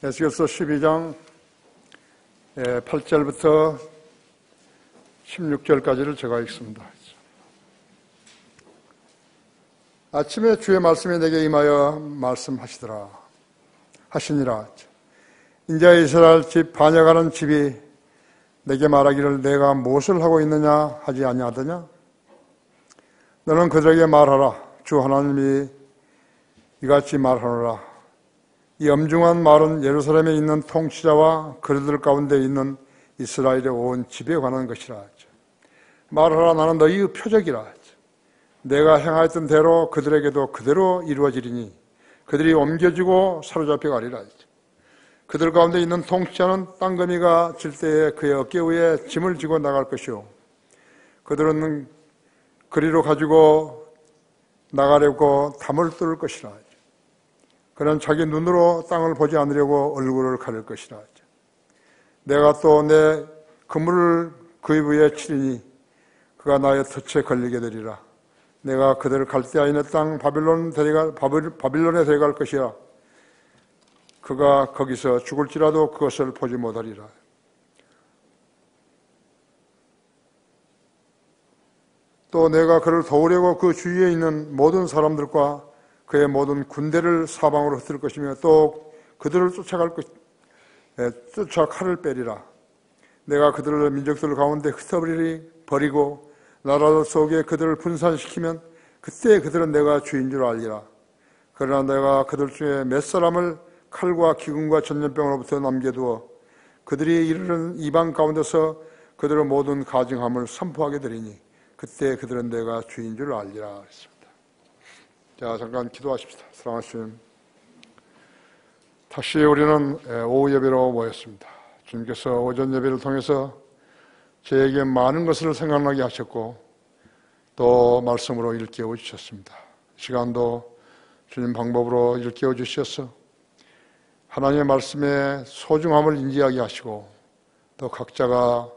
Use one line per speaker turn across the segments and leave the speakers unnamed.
에스겔서 12장 8절부터 16절까지를 제가 읽습니다. 아침에 주의 말씀이 내게 임하여 말씀하시니라. 인자 이스라엘 집 반역하는 집이 내게 말하기를 내가 무엇을 하고 있느냐 하지 아니하더냐? 너는 그들에게 말하라. 주 하나님이 이같이 말하노라. 이 엄중한 말은 예루살렘에 있는 통치자와 그들들 가운데 있는 이스라엘의 온 집에 관한 것이라. 말하라. 나는 너희의 표적이라. 내가 행하였던 대로 그들에게도 그대로 이루어지리니 그들이 옮겨지고 사로잡혀 가리라. 그들 가운데 있는 통치자는 땅거미가 질 때에 그의 어깨 위에 짐을 지고 나갈 것이요 그들은 그리로 가지고 나가려고 담을 뚫을 것이라. 그는 자기 눈으로 땅을 보지 않으려고 얼굴을 가릴 것이라. 내가 또 내 그물을 그의 위에 치리니 그가 나의 덫에 걸리게 되리라. 내가 그들을 갈대아인의 땅 바빌론에 데려갈 것이라. 그가 거기서 죽을지라도 그것을 보지 못하리라. 또 내가 그를 도우려고 그 주위에 있는 모든 사람들과 그의 모든 군대를 사방으로 흩을 것이며 또 그들을 쫓아 칼을 빼리라. 내가 그들을 민족들 가운데 흩어버리고 나라들 속에 그들을 분산시키면 그때 그들은 내가 주인 줄 알리라. 그러나 내가 그들 중에 몇 사람을 칼과 기근과 전염병으로부터 남겨두어 그들이 이르는 이방 가운데서 그들의 모든 가증함을 선포하게 되리니 그때 그들은 내가 주인 줄 알리라 했습니다. 자, 잠깐 기도하십시다. 사랑하신 주님, 다시 우리는 오후 예배로 모였습니다. 주님께서 오전 예배를 통해서 저에게 많은 것을 생각나게 하셨고 또 말씀으로 일깨워 주셨습니다. 시간도 주님 방법으로 일깨워 주셔서 하나님의 말씀의 소중함을 인지하게 하시고 또 각자가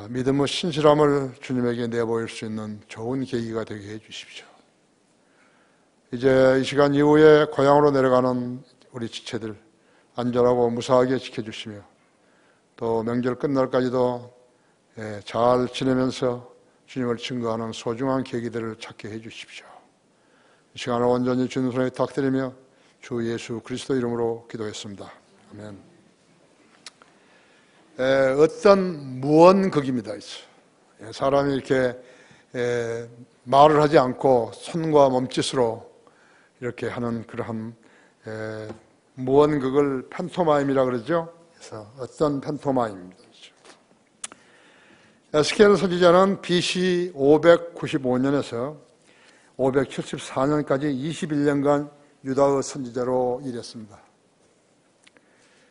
믿음의 신실함을 주님에게 내보일 수 있는 좋은 계기가 되게 해 주십시오. 이제 이 시간 이후에 고향으로 내려가는 우리 지체들 안전하고 무사하게 지켜주시며 또 명절 끝날까지도 잘 지내면서 주님을 증거하는 소중한 계기들을 찾게 해 주십시오. 이 시간을 온전히 주님 손에 부탁드리며 주 예수 그리스도 이름으로 기도했습니다. 아멘. 어떤 무언극입니다. 사람이 이렇게 말을 하지 않고 손과 몸짓으로 이렇게 하는 그러한 무언극을 팬토마임이라 그러죠. 그래서 어떤 팬토마임입니다. 에스겔 선지자는 BC 595년에서 574년까지 21년간 유다의 선지자로 일했습니다.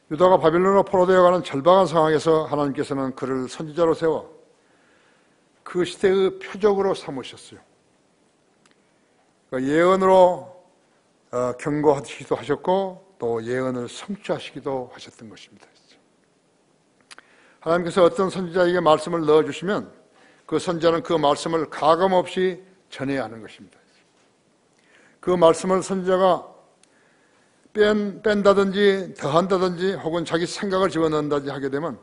유다가 바빌론으로 포로되어 가는 절박한 상황에서 하나님께서는 그를 선지자로 세워 그 시대의 표적으로 삼으셨어요. 예언으로 경고하시기도 하셨고 또 예언을 성취하시기도 하셨던 것입니다. 하나님께서 어떤 선지자에게 말씀을 넣어주시면 그 선지자는 그 말씀을 가감없이 전해야 하는 것입니다. 그 말씀을 선지자가 뺀다든지 더한다든지 혹은 자기 생각을 집어넣는다든지 하게 되면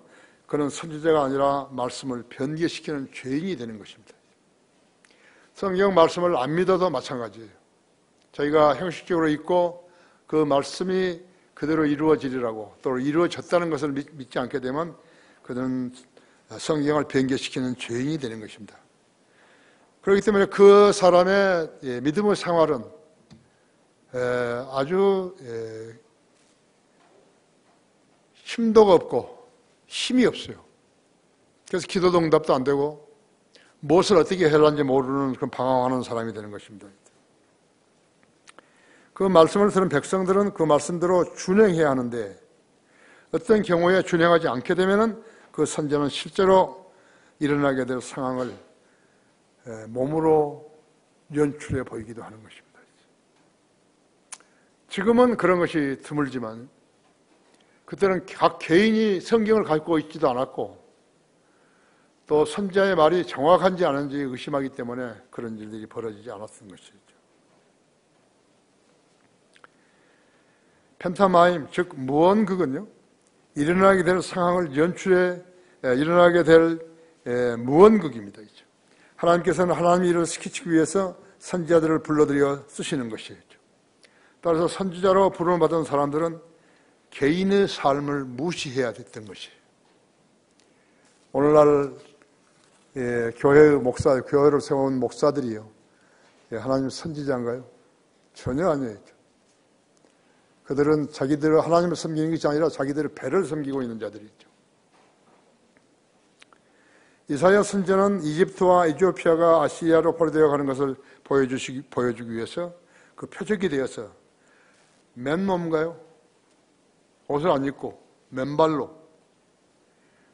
그는 선지자가 아니라 말씀을 변개시키는 죄인이 되는 것입니다. 성경 말씀을 안 믿어도 마찬가지예요. 저희가 형식적으로 읽고 그 말씀이 그대로 이루어지리라고 또 이루어졌다는 것을 믿지 않게 되면 그는 성경을 변개시키는 죄인이 되는 것입니다. 그렇기 때문에 그 사람의 믿음의 생활은 아주 힘도가 없고 힘이 없어요. 그래서 기도도 응답도 안 되고 무엇을 어떻게 해야 하는지 모르는 그런 방황하는 사람이 되는 것입니다. 그 말씀을 들은 백성들은 그 말씀대로 준행해야 하는데 어떤 경우에 준행하지 않게 되면 그 선지자는 실제로 일어나게 될 상황을 몸으로 연출해 보이기도 하는 것입니다. 지금은 그런 것이 드물지만 그때는 각 개인이 성경을 갖고 있지도 않았고 또 선지자의 말이 정확한지 아닌지 의심하기 때문에 그런 일들이 벌어지지 않았던 것이죠. 펜타마임, 즉 무언극은요, 일어나게 될 상황을 일어나게 될 무언극입니다. 하나님께서는 하나님의 일을 스치기 위해서 선지자들을 불러들여 쓰시는 것이죠. 따라서 선지자로 부름을 받은 사람들은 개인의 삶을 무시해야 됐던 것이에요. 오늘날 교회의 교회를 세운 목사들이요, 하나님 선지자인가요? 전혀 아니에요. 그들은 자기들을 하나님을 섬기는 것이 아니라 자기들의 배를 섬기고 있는 자들이죠. 이사야 선지자는 이집트와 에티오피아가 아시리아로 포로되어 가는 것을 보여주기 위해서 그 표적이 되어서 맨몸가요? 옷을 안 입고 맨발로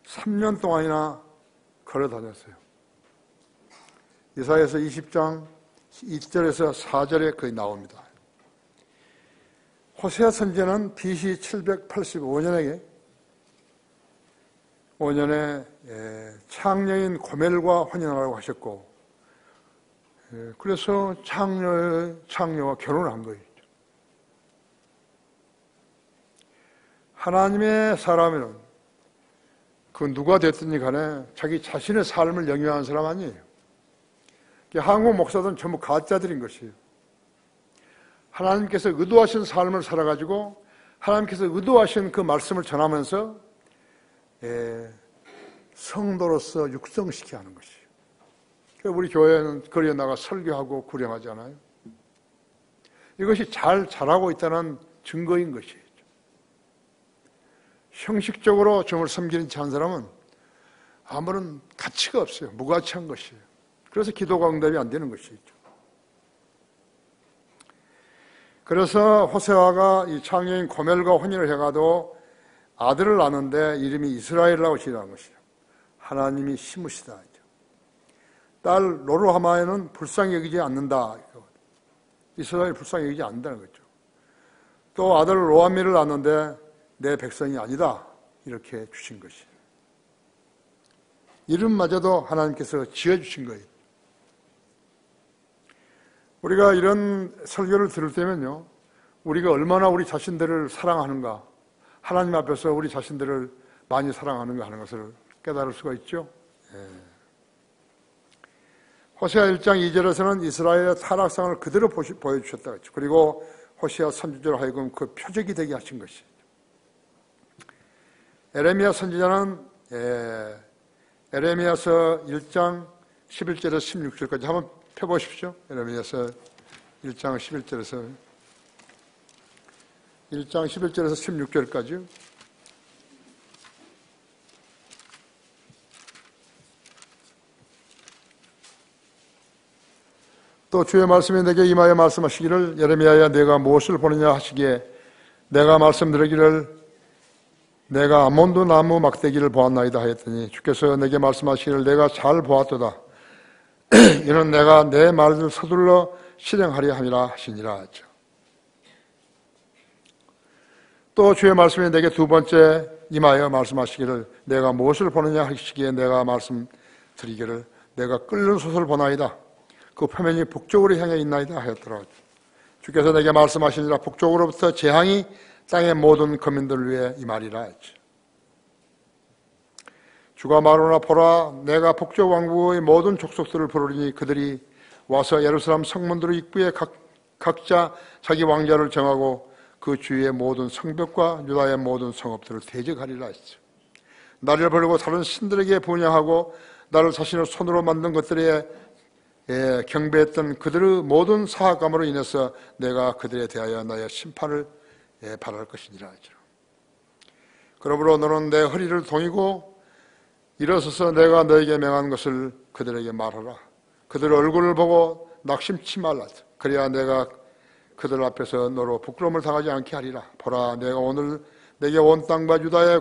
3년 동안이나 걸어 다녔어요. 이사야서 20장 2절에서 4절에 거의 나옵니다. 호세아 선지자는 BC 785년에 창녀인 고멜과 혼인하라고 하셨고, 그래서 창녀와 결혼을 한 거예요. 하나님의 사람은 그 누가 됐든지 간에 자기 자신의 삶을 영위하는 사람 아니에요. 한국 목사들은 전부 가짜들인 것이에요. 하나님께서 의도하신 삶을 살아가지고 하나님께서 의도하신 그 말씀을 전하면서 성도로서 육성시켜야 하는 것이에요. 우리 교회는 거리에 나가 설교하고 구령하지 않아요? 이것이 잘 자라고 있다는 증거인 것이에요. 형식적으로 주님을 섬기는 한 사람은 아무런 가치가 없어요. 무가치한 것이에요. 그래서 기도가 응답이 안 되는 것이죠. 그래서 호세아가 이 창녀인 고멜과 혼인을 해가도 아들을 낳는데 이름이 이스라엘이라고 지어한 것이죠. 하나님이 심으시다. 딸 로루하마에는 불쌍히 여기지 않는다. 이스라엘 불쌍히 여기지 않는다는 거죠. 또 아들 로암미를 낳는데 내 백성이 아니다. 이렇게 주신 것이에요. 이름마저도 하나님께서 지어주신 거예요. 우리가 이런 설교를 들을 때면요, 우리가 얼마나 우리 자신들을 사랑하는가, 하나님 앞에서 우리 자신들을 많이 사랑하는가 하는 것을 깨달을 수가 있죠. 호세아 1장 2절에서는 이스라엘의 타락상을 그대로 보여주셨다. 그리고 호세아 선지자로 하여금 그 표적이 되게 하신 것이죠. 에레미야 선지자는 에레미야서 1장 11절에서 16절까지 한번 펴보십시오. 에레미야서 1장 11절에서 16절까지요. 또 주의 말씀이 내게 임하여 말씀하시기를 예레미야야 내가 무엇을 보느냐 하시기에 내가 말씀드리기를 내가 아몬드 나무 막대기를 보았나이다 하였더니 주께서 내게 말씀하시기를 내가 잘 보았도다. 이는 내가 내 말을 서둘러 실행하려 함이라 하시니라 하죠. 또 주의 말씀이 내게 두 번째 임하여 말씀하시기를 내가 무엇을 보느냐 하시기에 내가 말씀드리기를 내가 끓는 솥을 보나이다. 그 표면이 북쪽으로 향해 있나이다 하였더라. 주께서 내게 말씀하시니라 북쪽으로부터 재앙이 땅의 모든 거민들을 위해 임하리라 했죠. 주가 말하노라 보라 내가 북쪽 왕국의 모든 족속들을 부르리니 그들이 와서 예루살렘 성문들 입구에 각자 자기 왕자를 정하고 그 주위의 모든 성벽과 유다의 모든 성읍들을 대적하리라 했죠. 나를 버리고 다른 신들에게 분향하고 나를 자신의 손으로 만든 것들에 경배했던 그들의 모든 사악감으로 인해서 내가 그들에 대하여 나의 심판을 바랄 것이니라 하죠. 그러므로 너는 내 허리를 동이고 일어서서 내가 너에게 명한 것을 그들에게 말하라. 그들의 얼굴을 보고 낙심치 말라. 그래야 내가 그들 앞에서 너로 부끄러움을 당하지 않게 하리라. 보라 내가 오늘 내게 온 땅과 유다의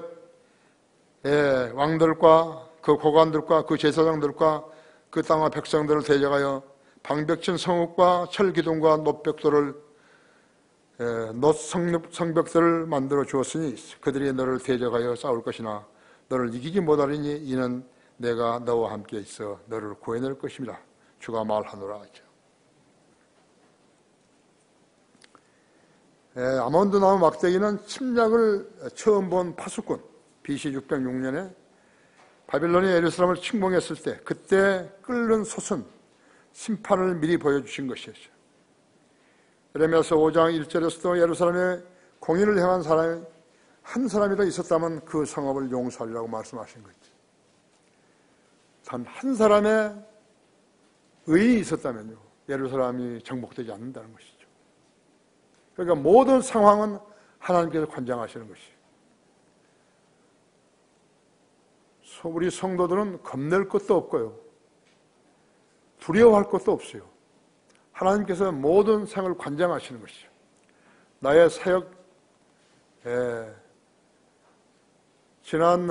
왕들과 그 고관들과 그 제사장들과 그 땅의 백성들을 대적하여 방백진 성읍과 철기둥과 놋벽돌을 성벽들을 만들어 주었으니 그들이 너를 대적하여 싸울 것이나 너를 이기지 못하리니 이는 내가 너와 함께 있어 너를 구해낼 것입니다. 주가 말하노라 하죠. 아몬드 나무 막대기는 침략을 처음 본 파수꾼, BC 606년에 바빌론이 예루살렘을 침공했을 때 그때 끓는 솟은 심판을 미리 보여주신 것이었죠. 예레미야서 5장 1절에서도 예루살렘에 공의를 행한 사람이 한 사람이라도 있었다면 그 성읍을 용서하리라고 말씀하신 거죠. 단 한 사람의 의인이 있었다면요, 예루살렘이 정복되지 않는다는 것이죠. 그러니까 모든 상황은 하나님께서 관장하시는 것이에요. 우리 성도들은 겁낼 것도 없고요, 두려워할 것도 없어요. 하나님께서 모든 생을 관장하시는 것이죠. 나의 사역, 지난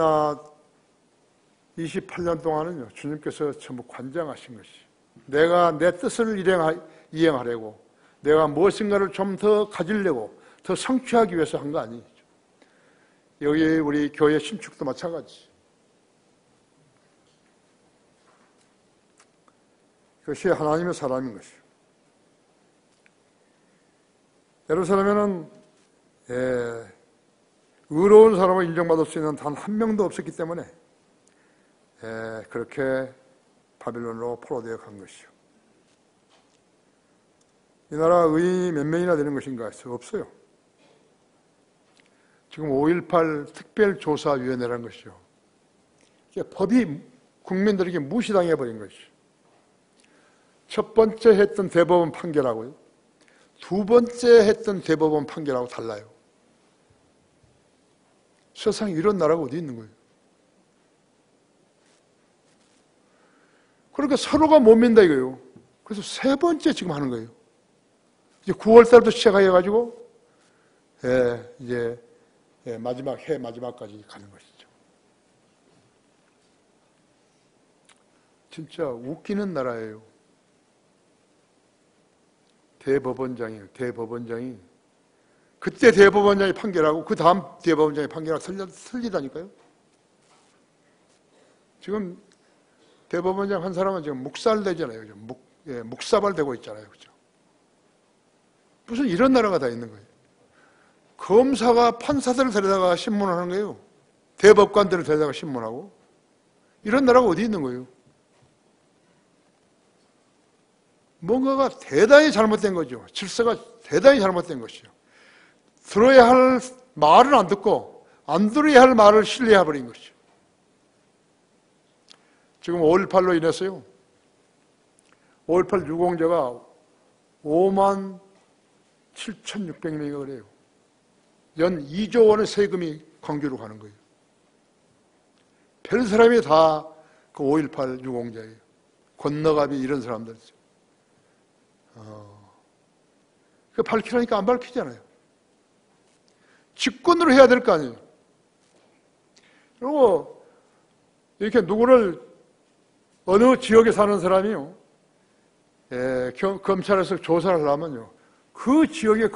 28년 동안은요, 주님께서 전부 관장하신 것이죠. 내가 내 뜻을 이행하려고, 내가 무엇인가를 좀 더 가지려고, 더 성취하기 위해서 한 거 아니죠. 여기 우리 교회 신축도 마찬가지. 그것이 하나님의 사람인 것이죠. 예루살렘에는 의로운 사람을 인정받을 수 있는 단 한 명도 없었기 때문에 그렇게 바빌론으로 포로되어 간 것이죠. 이 나라 의인이 몇 명이나 되는 것인가 해서 없어요. 지금 5.18 특별조사위원회라는 것이죠. 법이 국민들에게 무시당해버린 것이죠. 첫 번째 했던 대법원 판결하고요, 두 번째 했던 대법원 판결하고 달라요. 세상에 이런 나라가 어디 있는 거예요? 그러니까 서로가 못 믿는다 이거예요. 그래서 세 번째 지금 하는 거예요. 이제 9월 달부터 시작해가지고 이제 마지막까지 가는 것이죠. 진짜 웃기는 나라예요. 대법원장이에요. 대법원장이 그때 대법원장이 판결하고 그 다음 대법원장이 판결하고 틀리다니까요. 지금 대법원장 한 사람은 지금 묵살되잖아요. 묵사발되고 있잖아요. 그렇죠? 무슨 이런 나라가 다 있는 거예요. 검사가 판사들을 데려다가 신문하는 거예요. 대법관들을 데려다가 신문하고. 이런 나라가 어디 있는 거예요? 뭔가가 대단히 잘못된 거죠. 질서가 대단히 잘못된 것이죠. 들어야 할 말을 안 듣고 안 들어야 할 말을 신뢰해버린 것이죠. 지금 5.18로 인해서요, 5.18 유공자가 57,600명이 그래요. 연 2조 원의 세금이 광주로 가는 거예요. 별 사람이 다 그 5.18 유공자예요. 권너갑이 이런 사람들이죠. 그 밝히라니까 안 밝히잖아요. 직권으로 해야 될 거 아니에요. 그리고 이렇게 누구를 어느 지역에 사는 사람이요, 검찰에서 조사를 하면요, 그 지역의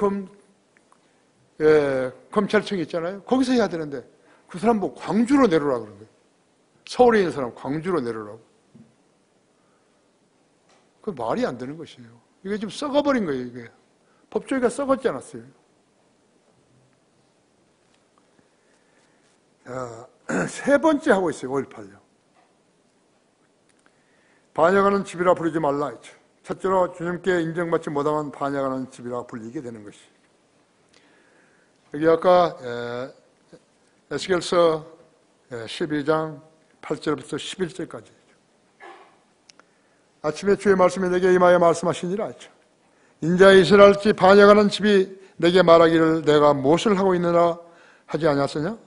검찰청이 있잖아요. 거기서 해야 되는데 그 사람 뭐 광주로 내려오라고 그러는 거예요. 서울에 있는 사람 광주로 내려오라고. 그 말이 안 되는 것이에요. 이게 지금 썩어버린 거예요. 이게 법조계가 썩었지 않았어요. 세 번째 하고 있어요. 5.18요. 반역하는 집이라 부르지 말라 했죠. 첫째로 주님께 인정받지 못하면 반역하는 집이라 불리게 되는 것이. 여기 아까 에스겔서 12장 8절부터 11절까지 아침에 주의 말씀이 내게 임하여 말씀하시니라 했죠. 인자 이스라엘 집 반역하는 집이 내게 말하기를 내가 무엇을 하고 있느냐 하지 아니하였으냐?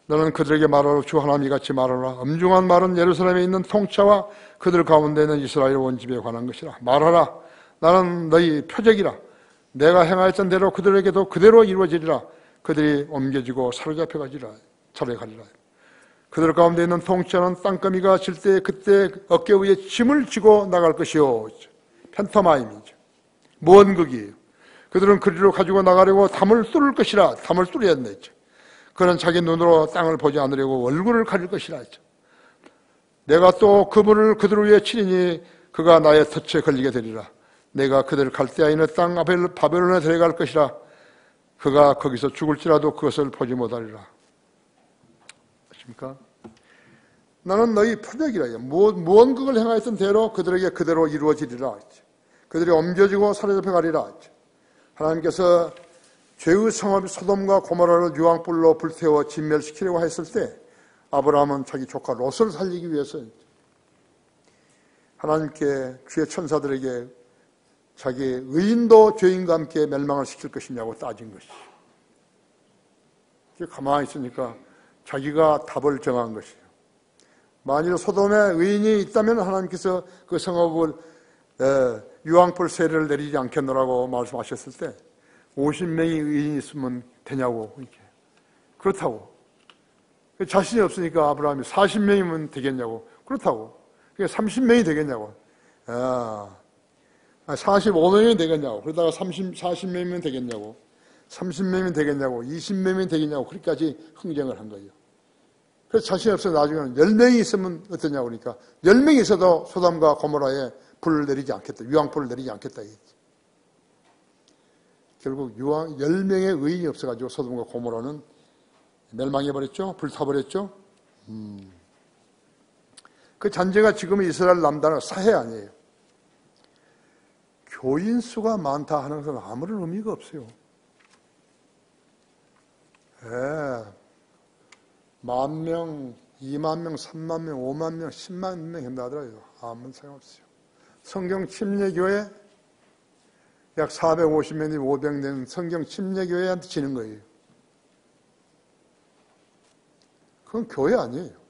너는 그들에게 말하라. 주 하나님 이같이 말하라. 엄중한 말은 예루살렘에 있는 통치와 그들 가운데 있는 이스라엘 온 집에 관한 것이라. 말하라. 나는 너희 표적이라. 내가 행하였던 대로 그들에게도 그대로 이루어지리라. 그들이 옮겨지고 사로잡혀 가리라. 그들 가운데 있는 통치하는 땅거미가 질 때 그때 어깨 위에 짐을 지고 나갈 것이요. 펜터마임이죠. 무언극이에요. 그들은 그리로 가지고 나가려고 담을 뚫을 것이라. 담을 뚫어야 된다 했죠. 그는 자기 눈으로 땅을 보지 않으려고 얼굴을 가릴 것이라 했죠. 내가 또 그분을 그들 위에 치리니 그가 나의 덫에 걸리게 되리라. 내가 그들을 갈대아 있는 땅 바벨론에 데려갈 것이라. 그가 거기서 죽을지라도 그것을 보지 못하리라. 아십니까? 나는 너희 표적이라. 무언극을 행하였던 대로 그들에게 그대로 이루어지리라. 그들이 옮겨지고 사로잡혀 가리라. 하나님께서 죄의 성읍 소돔과 고모라를 유황불로 불태워 진멸시키려고 했을 때 아브라함은 자기 조카 롯을 살리기 위해서 하나님께 주의 천사들에게 자기 의인도 죄인과 함께 멸망을 시킬 것이냐고 따진 것이죠. 가만히 있으니까 자기가 답을 정한 것이에요. 만일 소돔에 의인이 있다면 하나님께서 그 성읍을 유황불 세례를 내리지 않겠노라고 말씀하셨을 때 50명의 의인이 있으면 되냐고 이렇게. 그렇다고. 자신이 없으니까 아브라함이 40명이면 되겠냐고. 그렇다고. 30명이 되겠냐고. 45명이 되겠냐고. 그러다가 40명이면 되겠냐고. 30명이면 되겠냐고. 20명이면 되겠냐고. 그렇게까지 흥정을 한 거예요. 그래서 자신이 없어서 나중에는 10명이 있으면 어떠냐고 그러니까 10명이 있어도 소돔과 고모라에 불을 내리지 않겠다. 유황불을 내리지 않겠다. 결국 10명의 의인이 없어가지고 소돔과 고모라는 멸망해버렸죠. 불타버렸죠. 그 잔재가 지금의 이스라엘 남단은 사해 아니에요. 교인 수가 많다 하는 것은 아무런 의미가 없어요. 10,000명, 20,000명, 30,000명, 50,000명, 100,000명 한다 하더라고요. 아무 생각 없어요. 성경 침례교회 약 450명이 500 된 성경 침례교회한테 지는 거예요. 그건 교회 아니에요.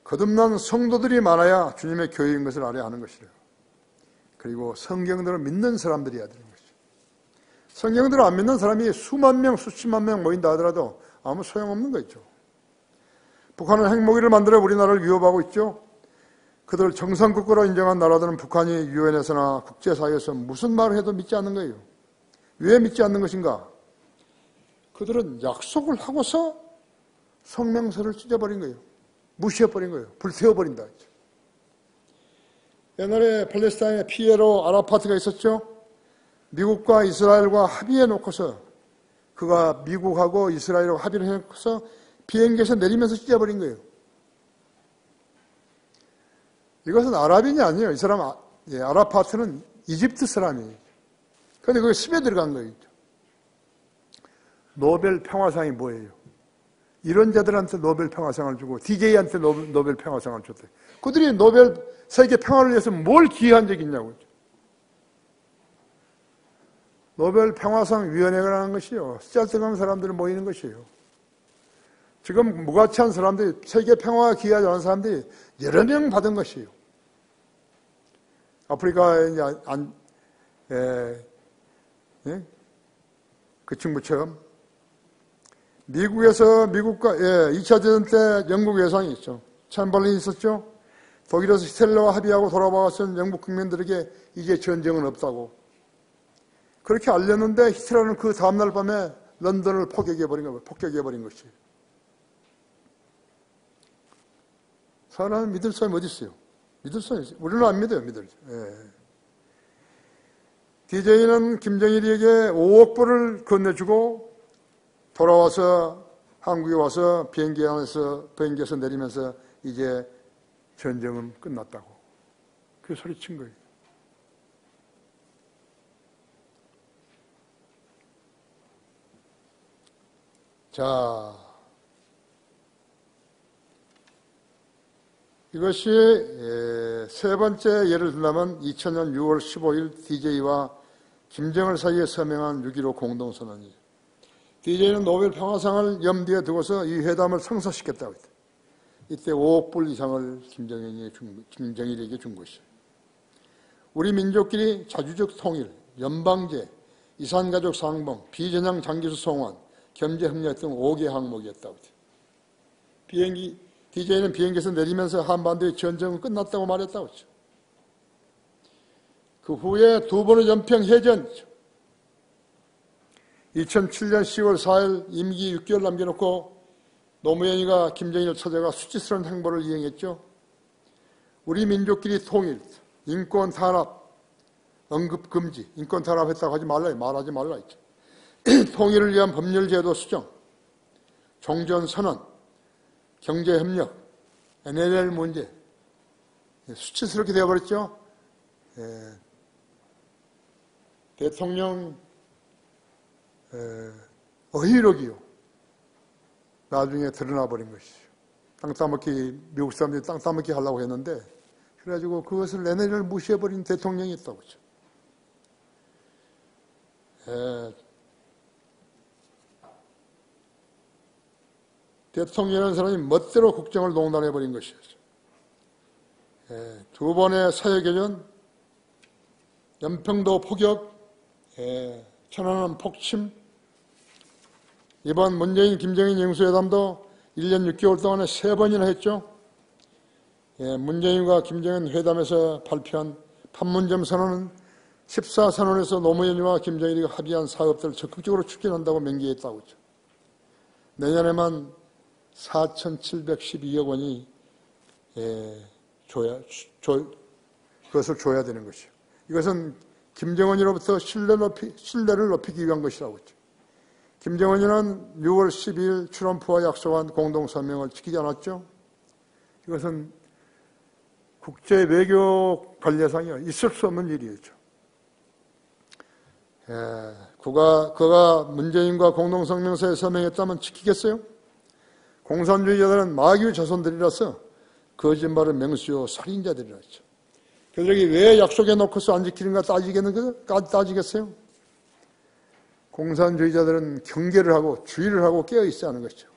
거듭난 성도들이 많아야 주님의 교회인 것을 알아야 하는 것이래요. 그리고 성경들을 믿는 사람들이어야 되는 것이죠. 성경들을 안 믿는 사람이 수만 명, 수십만 명 모인다 하더라도 아무 소용없는 거 있죠. 북한은 핵무기를 만들어 우리나라를 위협하고 있죠. 그들 정상국가로 인정한 나라들은 북한이 유엔에서나 국제사회에서 무슨 말을 해도 믿지 않는 거예요. 왜 믿지 않는 것인가? 그들은 약속을 하고서 성명서를 찢어버린 거예요. 무시해버린 거예요. 불태워버린다. 옛날에 팔레스타인에 피에로 아라파트가 있었죠. 미국과 이스라엘과 합의해 놓고서 그가 미국하고 이스라엘하고 합의를 해놓고서 비행기에서 내리면서 찢어버린 거예요. 이것은 아랍인이 아니에요. 이 사람, 아라파트는 이집트 사람이에요. 그런데 그게 습에 들어간 거예요. 노벨 평화상이 뭐예요? 이런 자들한테 노벨 평화상을 주고 DJ한테 노벨 평화상을 줬대. 그들이 노벨 세계 평화를 위해서 뭘 기여한 적이 있냐고. 노벨 평화상 위원회라는 것이요. 쓰잘데없는 사람들이 모이는 것이에요. 지금 무가치한 사람들이 세계 평화에 기여하지 않은 사람들이 여러 명 받은 것이에요. 아프리카에 그 친구처럼 미국과 2차 대전 때 영국 외상이 있죠. 챔벌린이 있었죠. 독일에서 히틀러와 합의하고 돌아와서 영국 국민들에게 이제 전쟁은 없다고. 그렇게 알렸는데 히틀러는 그 다음날 밤에 런던을 폭격해버린 것이에요. 사람은 믿을 사람이 어디 있어요? 믿을 사람이 있어요. 우리는 안 믿어요. DJ는 김정일에게 5억 불을 건네주고 돌아와서 한국에 와서 비행기에서 내리면서 이제 전쟁은 끝났다고. 그 소리친 거예요. 자, 이것이 세 번째 예를 들면 2000년 6월 15일 DJ와 김정일 사이에 서명한 6.15 공동선언이에요. DJ는 노벨 평화상을 염두에 두고서 이 회담을 성사시켰다고 했어요. 이때 5억 불 이상을 김정일에게 준 것이에요. 우리 민족끼리 자주적 통일, 연방제, 이산가족 상봉, 비전향 장기수 송환, 경제협력 등 5개 항목이었다고 했어요. DJ는 비행기에서 내리면서 한반도의 전쟁은 끝났다고 말했다고 했죠. 그 후에 두 번의 연평 해전이죠. 2007년 10월 4일 임기 6개월 남겨놓고 노무현이가 김정일을 찾아가 수치스러운 행보를 이행했죠. 우리 민족끼리 통일, 인권 탄압, 언급금지, 인권 탄압했다고 하지 말라, 말하지 말라 했죠. 통일을 위한 법률제도 수정, 종전선언, 경제협력, NLL 문제, 수치스럽게 되어버렸죠. 대통령 어휘력이요. 나중에 드러나 버린 것이죠. 땅 따먹기, 미국 사람들이 땅 따먹기 하려고 했는데, 그래가지고 그것을 NLL을 무시해버린 대통령이 있다고 그죠. 대통령이라는 사람이 멋대로 국정을 농단해버린 것이었죠. 두 번의 사회개전, 연평도 포격, 천안함 폭침, 이번 문재인, 김정인 영수회담도 1년 6개월 동안에 3번이나 했죠. 문재인과 김정인 회담에서 발표한 판문점 선언은 14선언에서 노무현이와 김정일이 합의한 사업들을 적극적으로 추진한다고 명기했다고 했죠. 내년에만 4,712억 원이 그것을 줘야 되는 것이요. 이것은 김정은으로부터 신뢰를 높이기 위한 것이라고 했죠. 김정은이는 6월 12일 트럼프와 약속한 공동성명을 지키지 않았죠. 이것은 국제 외교 관례상에 있을 수 없는 일이었죠. 그가 문재인과 공동성명서에 서명했다면 지키겠어요? 공산주의자들은 마귀의 자손들이라서 거짓말은 맹수요 살인자들이라 했죠. 그들이 왜 약속해 놓고서 안 지키는가 따지겠어요? 공산주의자들은 경계를 하고 주의를 하고 깨어 있어야 하는 것이죠.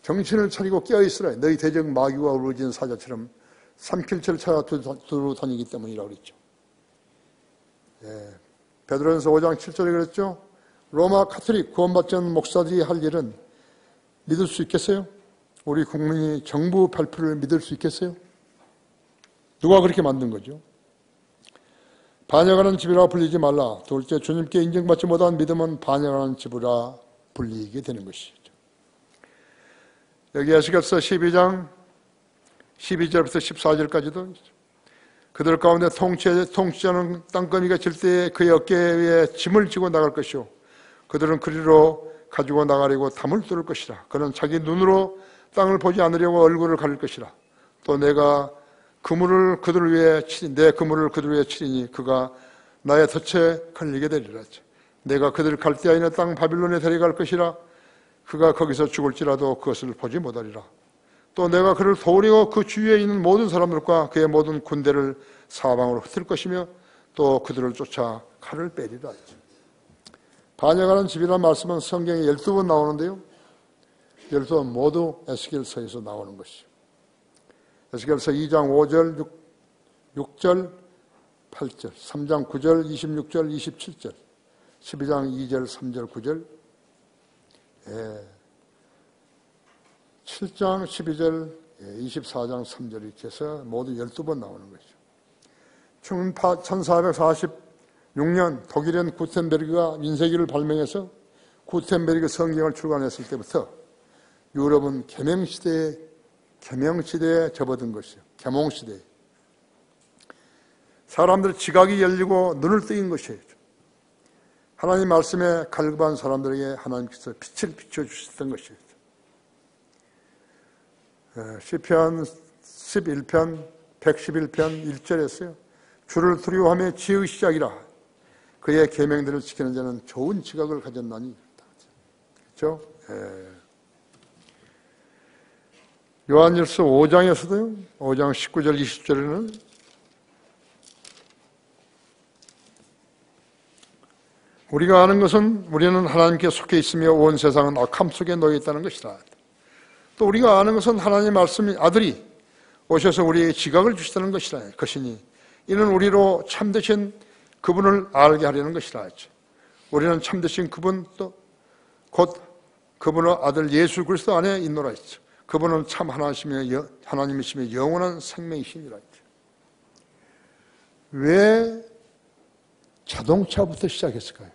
정신을 차리고 깨어 있으라. 너희 대적 마귀와 울어진 사자처럼 삼킬체를 찾아 두루 다니기 때문이라고 그랬죠. 베드로전서 5장 7절에 그랬죠. 로마 카톨릭 구원받지 않은 목사들이 할 일은 믿을 수 있겠어요? 우리 국민이 정부 발표를 믿을 수 있겠어요? 누가 그렇게 만든 거죠? 반역하는 집이라 불리지 말라. 둘째, 주님께 인정받지 못한 믿음은 반역하는 집이라 불리게 되는 것이죠. 여기 에스겔서 12장 12절부터 14절까지도 그들 가운데 통치자는 땅거미가 질 때에 그의 어깨 위에 짐을 지고 나갈 것이요 그들은 그리로 가지고 나가려고 담을 뚫을 것이라. 그는 자기 눈으로 땅을 보지 않으려고 얼굴을 가릴 것이라. 또 내가 그물을 그들 위에 치니 내 그물을 그들 위에 치리니 그가 나의 덫에 걸리게 되리라. 내가 그들을 갈대아 있는 땅 바빌론에 데려갈 것이라. 그가 거기서 죽을지라도 그것을 보지 못하리라. 또 내가 그를 도우려고 그 주위에 있는 모든 사람들과 그의 모든 군대를 사방으로 흩을 것이며 또 그들을 쫓아 칼을 빼리라. 반역하는 집이라는 말씀은 성경에 12번 나오는데요. 12번 모두 에스겔서에서 나오는 것이죠. 에스겔서 2장 5절, 6절, 8절, 3장 9절, 26절, 27절, 12장 2절, 3절, 9절, 7장 12절, 24장 3절 이렇게 해서 모두 12번 나오는 거죠. 1446년 독일인 구텐베르그가 민세기를 발명해서 구텐베르그 성경을 출간했을 때부터 유럽은 계명시대에 접어든 것이에요. 계몽시대에. 사람들 지각이 열리고 눈을 뜨인 것이에요. 하나님 말씀에 갈급한 사람들에게 하나님께서 빛을 비춰주셨던 것이에요. 시편 11편 111편 1절에서요. 주를 두려워하며 지혜의 시작이라. 그의 계명들을 지키는 자는 좋은 지각을 가졌나니. 그렇죠? 요한일서 5장에서도요. 5장 19절 20절에는 우리가 아는 것은 우리는 하나님께 속해 있으며 온 세상은 악함 속에 놓여 있다는 것이다. 또 우리가 아는 것은 하나님 말씀이 아들이 오셔서 우리에게 지각을 주시다는 것이니 이는 우리로 참되신 그분을 알게 하려는 것이라 했죠. 우리는 참되신 그분 또 곧 그분의 아들 예수 그리스도 안에 있노라 했죠. 그분은 참 하나님이시며 영원한 생명이시니라 했죠. 왜 자동차부터 시작했을까요?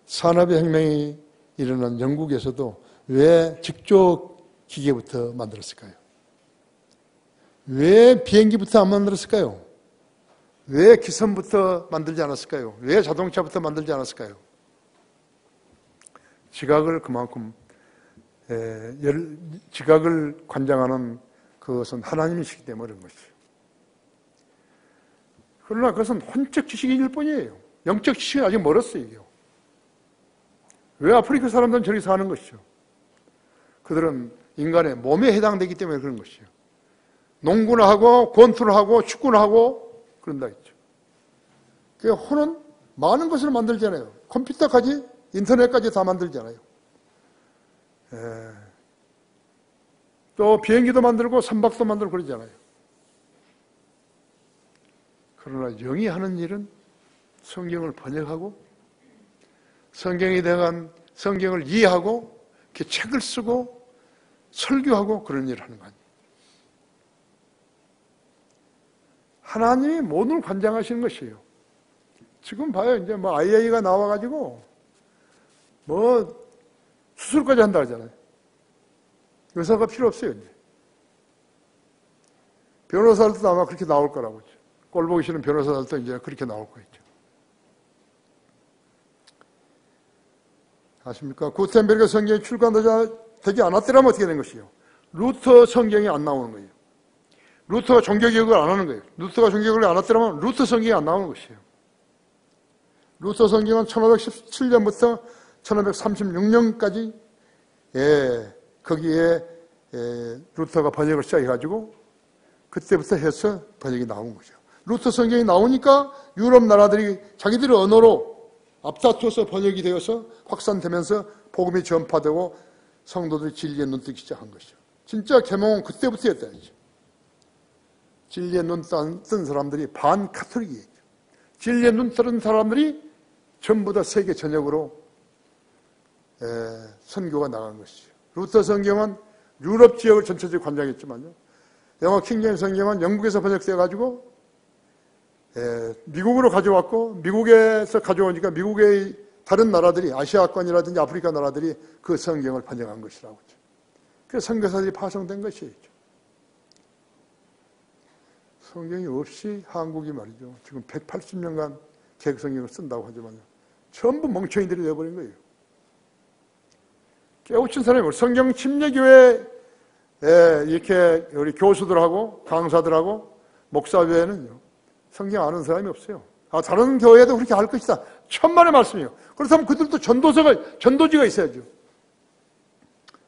산업의 혁명이 일어난 영국에서도 왜 직조 기계부터 만들었을까요? 왜 비행기부터 안 만들었을까요? 왜 기선부터 만들지 않았을까요? 왜 자동차부터 만들지 않았을까요? 지각을 그만큼 지각을 관장하는 그것은 하나님이시기 때문에 그런 것이죠. 그러나 그것은 혼적 지식일 뿐이에요. 영적 지식은 아직 멀었어요. 이게. 왜 아프리카 사람들은 저렇게 사는 것이죠? 그들은 인간의 몸에 해당되기 때문에 그런 것이죠. 농구나 하고 권투를 하고 축구나 하고 그런다 했죠. 그 혼은 많은 것을 만들잖아요. 컴퓨터까지 인터넷까지 다 만들잖아요. 또 비행기도 만들고 선박도 만들고 그러잖아요. 그러나 영이 하는 일은 성경을 번역하고 성경에 대한 성경을 이해하고 그 책을 쓰고 설교하고 그런 일을 하는 거 아니에요. 하나님이 모든 관장하시는 것이에요. 지금 봐요. 이제 뭐 IAEA가 나와가지고 뭐 수술까지 한다 하잖아요. 의사가 필요 없어요. 이제. 변호사들도 아마 그렇게 나올 거라고. 꼴 보기 싫은 변호사들도 이제 그렇게 나올 거겠죠. 아십니까? 구텐베르그 성경이 출간되지 않았더라면 어떻게 된 것이에요? 루터 성경이 안 나오는 거예요. 루터가 종교개혁을 안 하는 거예요. 루터가 종교개혁을 안 했더라면 루터 성경이 안 나오는 것이에요. 루터 성경은 1517년부터 1536년까지 거기에 루터가 번역을 시작해가지고 그때부터 해서 번역이 나온 거죠. 루터 성경이 나오니까 유럽 나라들이 자기들의 언어로 앞다투어서 번역이 되어서 확산되면서 복음이 전파되고 성도들이 진리에 눈뜨기 시작한 것이죠. 진짜 계몽은 그때부터였다죠. 진리에 눈 뜬 사람들이 반카톨릭이에요. 진리에 눈 뜬 사람들이 전부 다 세계 전역으로 선교가 나간 것이죠. 루터 성경은 유럽 지역을 전체적으로 관장했지만요. 영어 킹제임스 성경은 영국에서 번역되어가지고 미국으로 가져왔고 미국에서 가져오니까 미국의 다른 나라들이 아시아권이라든지 아프리카 나라들이 그 성경을 번역한 것이라고 하죠. 그 선교사들이 파송된 것이죠. 성경이 없이 한국이 말이죠. 지금 180년간 개혁성경을 쓴다고 하지만요. 전부 멍청이들이 되어버린 거예요. 깨우친 사람이 성경 침례교회 이렇게 우리 교수들하고 강사들하고 목사 외에는요. 성경 아는 사람이 없어요. 다른 교회도 그렇게 할 것이다. 천만의 말씀이에요. 그렇다면 그들도 전도지가 있어야죠.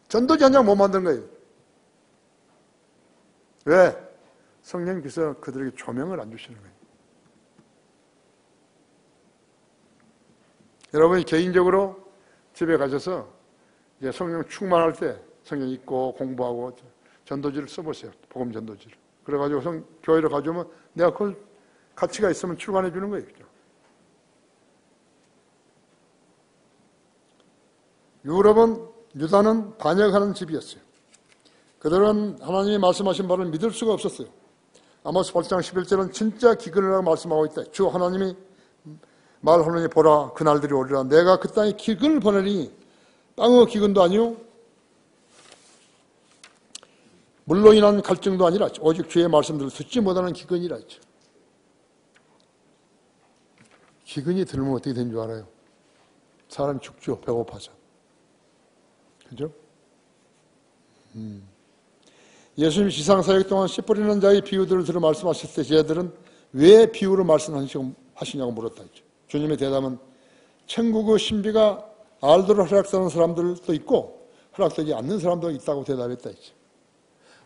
전도지 한 장 못 만든 거예요. 왜? 성령께서 그들에게 조명을 안 주시는 거예요. 여러분이 개인적으로 집에 가셔서 이제 성령 충만할 때 성경 읽고 공부하고 전도지를 써보세요. 복음 전도지를. 그래가지고 교회를 가져오면 내가 그걸 가치가 있으면 출간해 주는 거예요. 유다는 반역하는 집이었어요. 그들은 하나님이 말씀하신 바를 믿을 수가 없었어요. 아모스 8장 11절은 진짜 기근이라고 말씀하고 있다. 주 하나님이 말하느니 보라 그날들이 오리라. 내가 그 땅에 기근을 보내니 땅의 기근도 아니요 물로 인한 갈증도 아니라 오직 주의 말씀들을 듣지 못하는 기근이라 했죠. 기근이 들면 어떻게 된 줄 알아요? 사람 죽죠. 배고파서. 그죠? 예수님 지상사역 동안 씨 뿌리는 자의 비유들을 들어 말씀하셨을 때 제자들은 왜 비유로 말씀하시냐고 물었다 했죠. 주님의 대답은 천국의 신비가 알도록 허락되는 사람들도 있고 허락되지 않는 사람도 있다고 대답했다 했죠.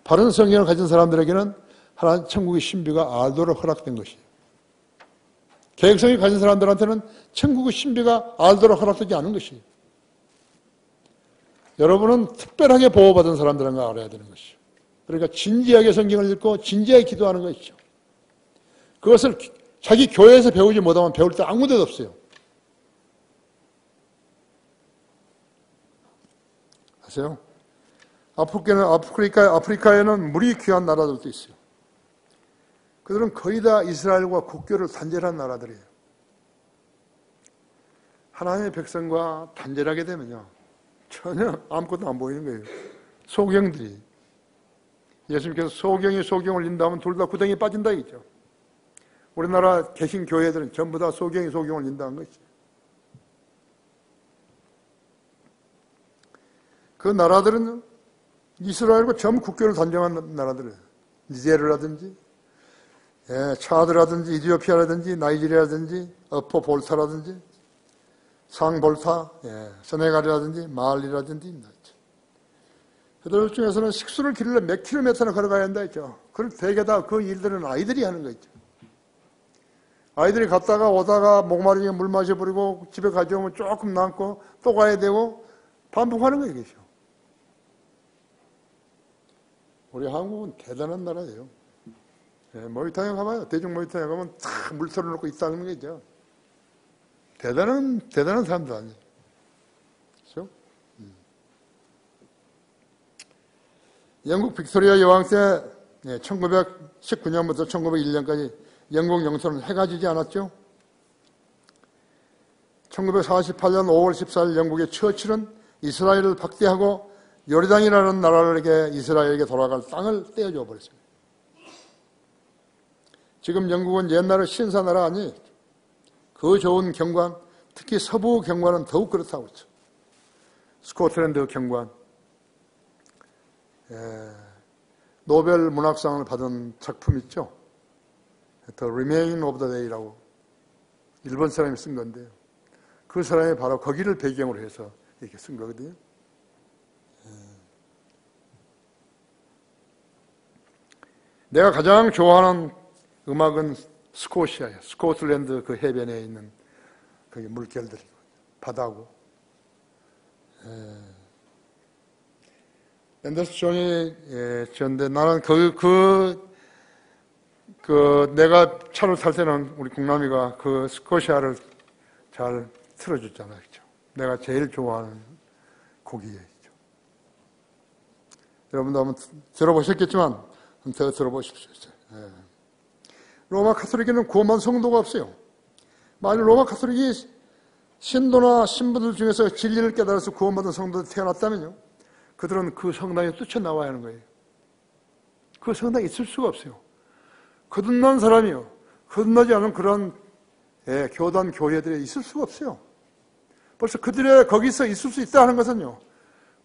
바른 성경을 가진 사람들에게는 하나님 천국의 신비가 알도록 허락된 것이에요. 계획성이 가진 사람들한테는 천국의 신비가 알도록 허락되지 않은 것이에요. 여러분은 특별하게 보호받은 사람들인 걸 알아야 되는 것이죠. 그러니까 진지하게 성경을 읽고 진지하게 기도하는 것이죠. 그것을 자기 교회에서 배우지 못하면 배울 때 아무 데도 없어요. 아세요? 아프리카에는 물이 귀한 나라들도 있어요. 그들은 거의 다 이스라엘과 국교를 단절한 나라들이에요. 하나님의 백성과 단절하게 되면요. 전혀 아무것도 안 보이는 거예요. 소경들이 예수님께서 소경이 소경을 인도하면 둘 다 구덩이에 빠진다 이죠. 우리나라 개신 교회들은 전부 다 소경이 소경을 인도한 것이죠. 그 나라들은 이스라엘과 전부 국교를 단정한 나라들이에요. 니제르라든지 차드라든지 이디오피아라든지 나이지리아라든지 어포 볼타라든지 상볼타, 세네갈이라든지 말리라든지 그들 중에서는 식수를 기르려 몇 킬로미터나 걸어가야 한다 했죠. 그럼 대개 다 그 일들은 아이들이 하는 거죠. 아이들이 갔다가 오다가 목마르게 물 마셔버리고 집에 가져오면 조금 남고 또 가야 되고 반복하는 거예요. 이게. 우리 한국은 대단한 나라예요. 모니터에 가봐요. 대중 모니터에 가면 다 물 털어놓고 있다는 거죠. 대단한 사람들 아니에요. 그렇죠? 영국 빅토리아 여왕 때 1919년부터 1901년까지 영국 영토는 해가 지지 않았죠. 1948년 5월 14일 영국의 처칠은 이스라엘을 박대하고 요르단이라는 나라에게 이스라엘에게 돌아갈 땅을 떼어줘 버렸습니다. 지금 영국은 옛날의 신사나라 아니에요. 그 좋은 경관, 특히 서부 경관은 더욱 그렇다고 했죠. 스코틀랜드 경관, 노벨 문학상을 받은 작품 있죠. The Remain of the Day라고 일본 사람이 쓴 건데요. 그 사람이 바로 거기를 배경으로 해서 이렇게 쓴 거거든요. 내가 가장 좋아하는 음악은 스코시아예요. 스코틀랜드 그 해변에 있는 거기 물결들이고 바다고. 앤더스 존이 저인데 나는 내가 차를 탈 때는 우리 국남이가 그 스코시아를 잘 틀어줬잖아요. 그렇죠? 내가 제일 좋아하는 곡이에요. 그렇죠? 여러분도 한번 들어보셨겠지만 한번 더 들어보십시오. 로마 카톨릭에는 구원받은 성도가 없어요. 만약 로마 카톨릭이 신도나 신부들 중에서 진리를 깨달아서 구원받은 성도들이 태어났다면요, 그들은 그 성당에 뛰쳐나와야 하는 거예요. 그 성당에 있을 수가 없어요. 거듭난 사람이요, 거듭나지 않은 그런 교단, 교회들에 있을 수가 없어요. 벌써 그들의 거기서 있을 수 있다 하는 것은요,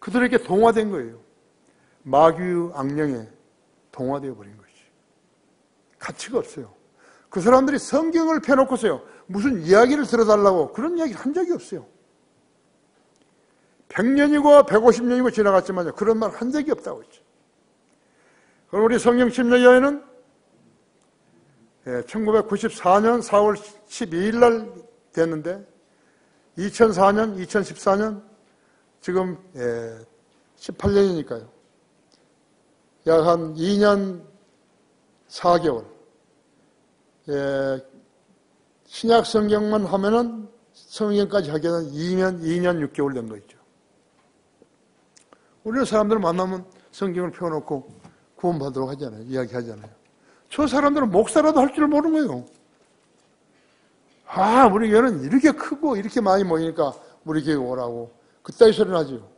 그들에게 동화된 거예요. 마귀 악령에 동화되어 버린 것이. 가치가 없어요. 그 사람들이 성경을 펴놓고서요, 무슨 이야기를 들어달라고 그런 이야기 한 적이 없어요. 100년이고 150년이고 지나갔지만요, 그런 말 한 적이 없다고 했죠. 그럼 우리 성령 침례교회는 1994년 4월 12일 날 됐는데 2004년, 2014년 지금 18년이니까요. 약 한 2년 4개월. 신약 성경만 하면은 성경까지 하기에는 2년 6개월 된 거 있죠. 우리 사람들 만나면 성경을 펴놓고 구원받도록 하잖아요. 이야기하잖아요. 저 사람들은 목사라도 할 줄 모르는 거예요. 우리 교회는 이렇게 크고 이렇게 많이 모이니까 우리 교회 오라고 그따위 소리는 하죠.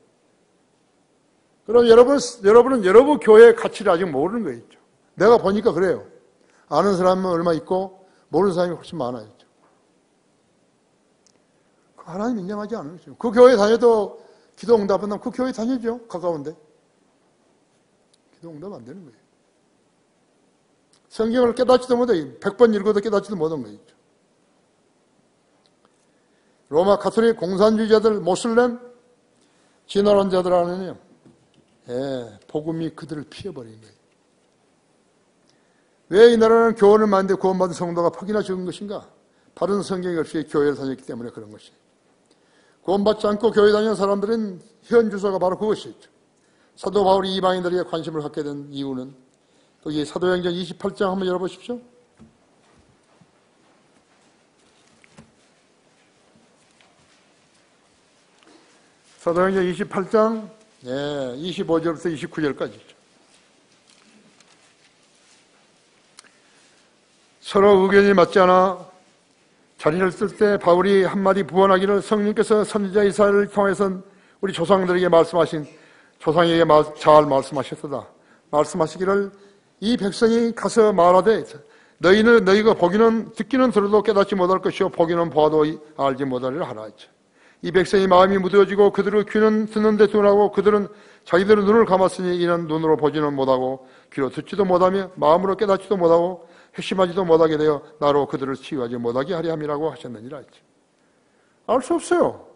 그럼 여러분은 여러분 교회의 가치를 아직 모르는 거예요. 내가 보니까 그래요. 아는 사람은 얼마 있고 모르는 사람이 훨씬 많아요. 하나님 인정하지 않는 거죠. 그 교회 다녀도 기도 응답 안 하면 그 교회 다니죠. 가까운데. 기도 응답 안 되는 거예요. 성경을 깨닫지도 못해. 100번 읽어도 깨닫지도 못한 거예요. 로마 가톨릭 공산주의자들, 모슬렘, 진화론자들 안에는요, 복음이 그들을 피해버린 거예요. 왜 이 나라는 교원을 만드는데 구원받은 성도가 퍽이나 적은 것인가? 바른 성경이 없이 교회를 다녔기 때문에 그런 것이에요. 구원받지 않고 교회 다니는 사람들은 현 주소가 바로 그것이죠. 사도 바울이 이방인들에게 관심을 갖게 된 이유는 거기 사도행전 28장 한번 열어보십시오. 사도행전 28장 25절부터 29절까지 있죠. 서로 의견이 맞지 않아 자리를 쓸 때 바울이 한마디 부언하기를 성령께서 선지자 이사야를 통해서 우리 조상들에게 말씀하신 조상에게 잘 말씀하셨다. 말씀하시기를 이 백성이 가서 말하되 너희가 보기는 듣기는 들어도 깨닫지 못할 것이요 보기는 보아도 알지 못하리라 하라 했죠. 이 백성이 마음이 무뎌지고 그들의 귀는 듣는데 둔하고 그들은 자기들의 눈을 감았으니 이는 눈으로 보지는 못하고 귀로 듣지도 못하며 마음으로 깨닫지도 못하고 핵심하지도 못하게 되어 나로 그들을 치유하지 못하게 하려 함이라고 하셨느니라 했죠. 알 수 없어요.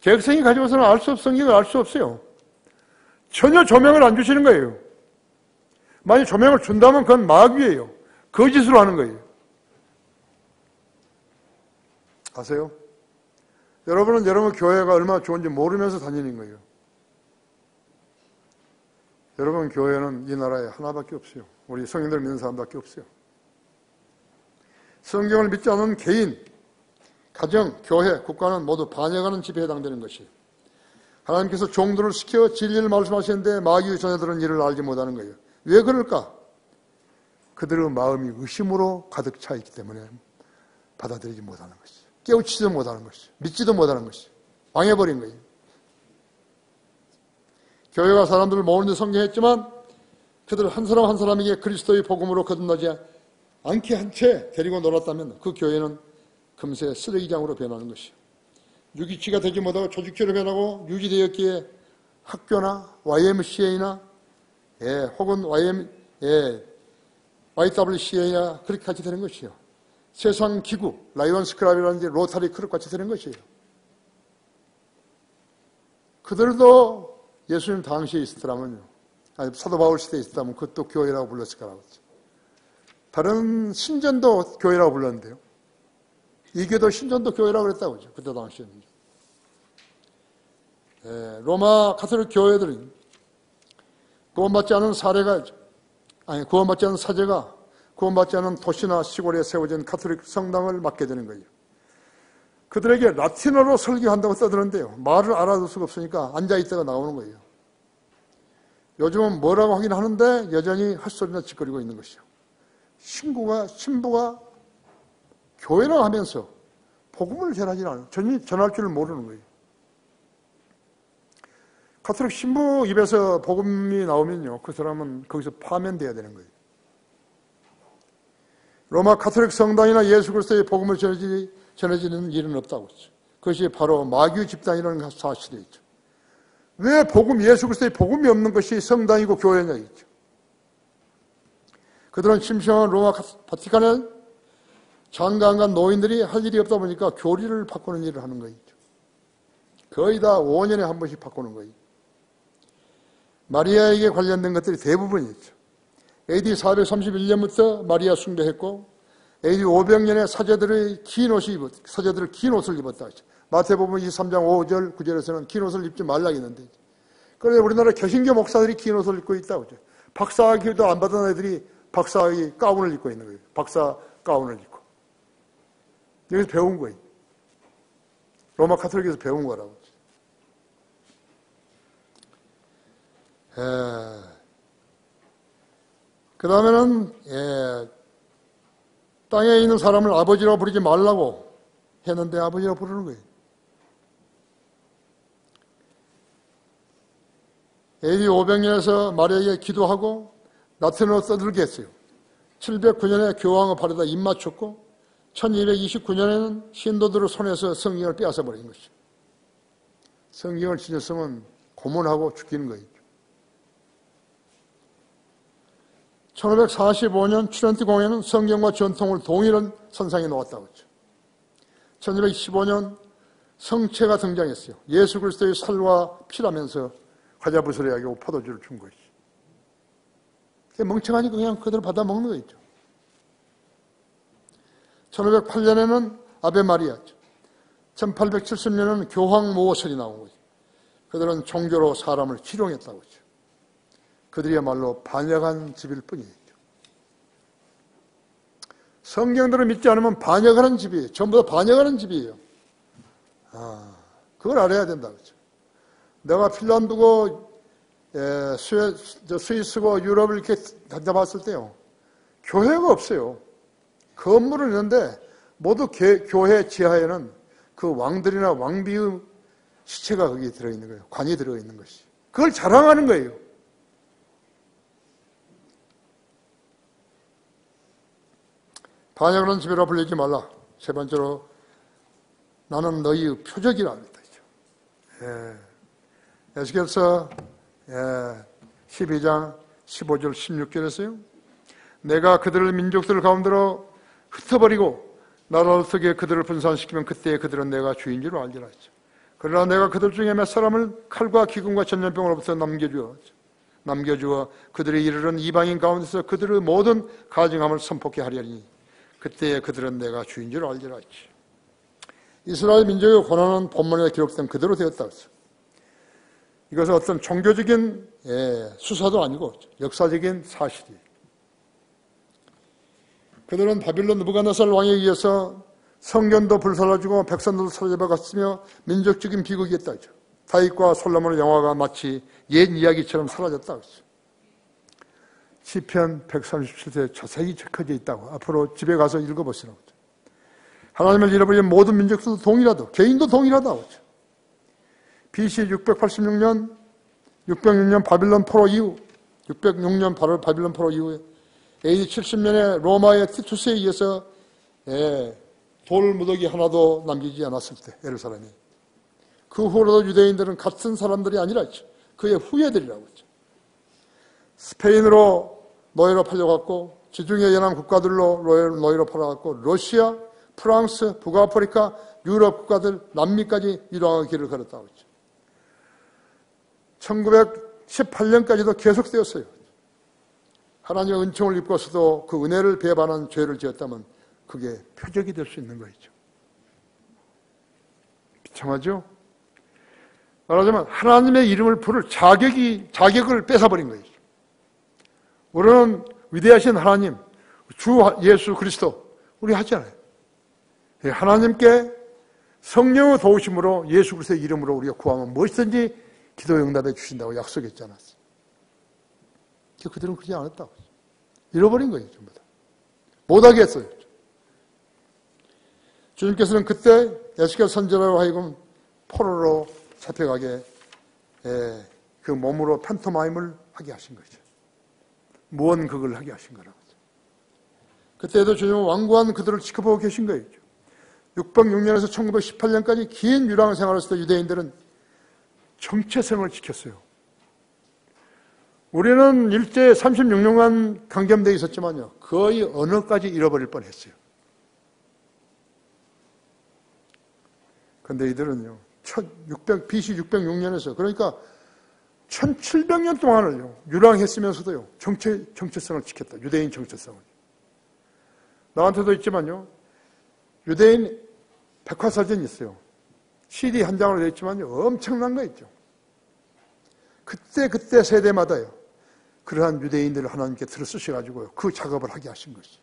백성이 가지고서는 알 수 없는 성경을 알 수 없어요. 전혀 조명을 안 주시는 거예요. 만약 조명을 준다면 그건 마귀예요. 거짓으로 하는 거예요. 아세요? 여러분은 여러분 교회가 얼마나 좋은지 모르면서 다니는 거예요. 여러분 교회는 이 나라에 하나밖에 없어요. 우리 성인들 믿는 사람밖에 없어요. 성경을 믿지 않는 개인, 가정, 교회, 국가는 모두 반역하는 집에 해당되는 것이에요. 하나님께서 종들을 시켜 진리를 말씀하시는데 마귀의 자녀들은 이를 알지 못하는 거예요. 왜 그럴까? 그들의 마음이 의심으로 가득 차 있기 때문에 받아들이지 못하는 것이죠. 깨우치지도 못하는 것이죠. 믿지도 못하는 것이죠. 망해버린 거예요. 교회가 사람들을 모으는 데 성공했지만 그들 한 사람 한 사람에게 그리스도의 복음으로 거듭나지 않게 한 채 데리고 놀았다면 그 교회는 금세 쓰레기장으로 변하는 것이요. 유기치가 되지 못하고 조직체로 변하고 유지되었기에 학교나 YMCA나 혹은 YWCA나 그렇게 같이 되는 것이요. 세상 기구, 라이온스 클럽이라든지 로타리 클럽 같이 되는 것이에요. 그들도 예수님 당시에 있었더라면요. 아니, 사도 바울 시대에 있었다면 그것도 교회라고 불렀을 거라고 했죠. 다른 신전도 교회라고 불렀는데요. 이게도 신전도 교회라고 그랬다고 그러죠. 그때 당시에는. 로마 가톨릭 교회들은 구원받지 않은 구원받지 않은 사제가 구원받지 않은 도시나 시골에 세워진 가톨릭 성당을 맡게 되는 거예요. 그들에게 라틴어로 설교한다고 떠드는데요. 말을 알아들 수가 없으니까 앉아있다가 나오는 거예요. 요즘은 뭐라고 하긴 하는데 여전히 헛소리나 짓거리고 있는 것이요. 신부가 교회라고 하면서 복음을 전하지 않아요. 전할 줄을 모르는 거예요. 가톨릭 신부 입에서 복음이 나오면요. 그 사람은 거기서 파면돼야 되는 거예요. 로마 가톨릭 성당이나 예수 그리스도의 복음을 전해지는 일은 없다고 했죠. 그것이 바로 마귀 집단이라는 사실이죠. 왜 예수 그리스도의 복음이 없는 것이 성당이고 교회냐 있죠. 그들은 심심한 로마 바티칸에 장가안간 노인들이 할 일이 없다 보니까 교리를 바꾸는 일을 하는 거죠. 거의 다 5년에 한 번씩 바꾸는 거예요. 마리아에게 관련된 것들이 대부분이죠. AD 431년부터 마리아 숭배했고 AD 500년에 사제들을 긴 옷을 입었다. 마태복음 23장 5절 9절에서는 긴 옷을 입지 말라고 했는데 그런데 우리나라 개신교 목사들이 긴 옷을 입고 있다고 하죠. 박사학위도 안 받은 애들이 박사학위 가운을 입고 있는 거예요. 박사 가운을 입고. 여기서 배운 거예요. 로마 가톨릭에서 배운 거라고. 그 다음에는 땅에 있는 사람을 아버지라고 부르지 말라고 했는데 아버지라고 부르는 거예요. AD 500년에서 마리아에게 기도하고 라틴어로 떠들게 했어요. 709년에 교황을 바르다 입 맞췄고 1229년에는 신도들의 손에서 성경을 빼앗아버린 것이죠. 성경을 지녔으면 고문하고 죽이는 거예요. 1545년 트렌트 공회는 성경과 전통을 동일한 선상에 놓았다고 했죠. 1215년 성체가 등장했어요. 예수 그리스도의 살과 피라면서 과자부스레하고 포도주를 준 것이죠. 멍청하니까 그냥 그대로 받아 먹는 거겠죠. 1508년에는 아베 마리아죠. 1870년에는 교황 모설이 나온 거죠. 그들은 종교로 사람을 희롱했다고 했죠. 그들이야말로 반역한 집일 뿐이죠. 성경들을 믿지 않으면 반역하는 집이에요. 전부 다 반역하는 집이에요. 그걸 알아야 된다고 했죠. 내가 핀란드고 스위스고 유럽을 이렇게 다녀봤을 때요. 교회가 없어요. 건물은 있는데 모두 교회 지하에는 그 왕들이나 왕비의 시체가 거기에 들어있는 거예요. 관이 들어있는 것이. 그걸 자랑하는 거예요. 반역하는 집이라 불리지 말라. 세 번째로 나는 너희의 표적이라 합니다. 에스겔서 12장 15절 16절에서요. 내가 그들을 민족들 가운데로 흩어버리고 나라를 속에 그들을 분산시키면 그때 그들은 내가 주인 줄 알리라 했죠. 그러나 내가 그들 중에 몇 사람을 칼과 기근과 전염병으로부터 남겨주어 그들이 이르는 이방인 가운데서 그들의 모든 가증함을 선포케 하려니 그때에 그들은 내가 주인 줄 알리라 했죠. 이스라엘 민족의 고난은 본문에 기록된 그대로 되었다 했죠. 이것은 어떤 종교적인 수사도 아니고 역사적인 사실이에요. 그들은 바빌론 느부갓네살 왕에 의해서 성전도 불사라지고 백성들도 사라져 갔으며 민족적인 비극이었다 했죠. 다윗과 솔로몬의 영화가 마치 옛 이야기처럼 사라졌다 했죠. 시편 137세 자세히 적혀져 있다고 앞으로 집에 가서 읽어보시라고 했죠. 하나님을 잃어버린 모든 민족들도 동일하다. 개인도 동일하다 했죠. BC 606년 바빌론 포로 이후 606년 바빌론 포로 이후에 AD 70년에 로마의 티투스에 의해서 돌 무더기 하나도 남기지 않았을 때 예루살렘이 그 후로도 유대인들은 같은 사람들이 아니라 했죠. 그의 후예들이라고 했죠. 스페인으로 노예로 팔려갔고 지중해 연안 국가들로 노예로 팔아갔고 러시아, 프랑스, 북아프리카, 유럽 국가들, 남미까지 유랑의 길을 걸었다고 했죠. 1918년까지도 계속되었어요. 하나님의 은총을 입고서도 그 은혜를 배반한 죄를 지었다면 그게 표적이 될 수 있는 거죠. 비참하죠? 말하자면 하나님의 이름을 부를 자격을 뺏어버린 거예요. 우리는 위대하신 하나님, 주 예수 그리스도 우리 하잖아요. 하나님께 성령의 도우심으로 예수 그리스도의 이름으로 우리가 구하면 무엇이든지 기도 응답해 주신다고 약속했지 않았어요. 그들은 그러지 않았다고. 잃어버린 거예요, 전부 다. 못하게 했어요. 주님께서는 그때 에스겔 선지자로 하여금 포로로 잡혀가게 그 몸으로 판토마임을 하게 하신 거죠. 무언극을 하게 하신 거라고. 그때도 주님은 완고한 그들을 지켜보고 계신 거예요. 606년에서 1918년까지 긴 유랑 생활을 했을 때 유대인들은 정체성을 지켰어요. 우리는 일제 36년간 강점되어 있었지만요. 거의 언어까지 잃어버릴 뻔했어요. 그런데 이들은요. BC 606년에서 그러니까 1700년 동안을요. 유랑했으면서도요. 정체성을 지켰다. 유대인 정체성을. 나한테도 있지만요. 유대인 백화사전이 있어요. CD 한 장으로 되어 있지만요. 엄청난 거 있죠. 그때 세대마다요. 그러한 유대인들을 하나님께 들어 쓰셔가지고요. 그 작업을 하게 하신 것이.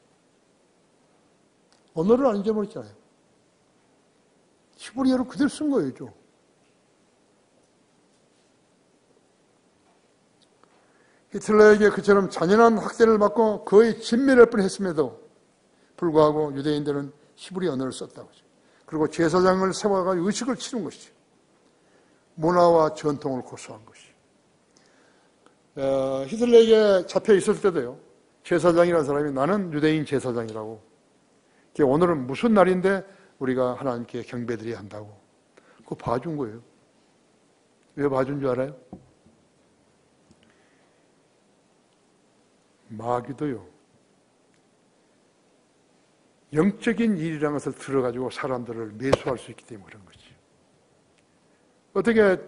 언어를 안 잊어버렸잖아요. 히브리어로 그대로 쓴 거예요. 히틀러에게 그처럼 잔인한 학대를 받고 거의 진멸할 뻔했음에도 불구하고 유대인들은 히브리 언어를 썼다고 하죠. 그리고 제사장을 세워가지고 의식을 치른 것이죠. 문화와 전통을 고수한 것이죠. 히틀러에게 잡혀 있을 때도요. 제사장이라는 사람이 나는 유대인 제사장이라고. 오늘은 무슨 날인데 우리가 하나님께 경배드려야 한다고. 그거 봐준 거예요. 왜 봐준 줄 알아요? 마귀도요. 영적인 일이라는 것을 들어가지고 사람들을 매수할 수 있기 때문에 그런 거지. 어떻게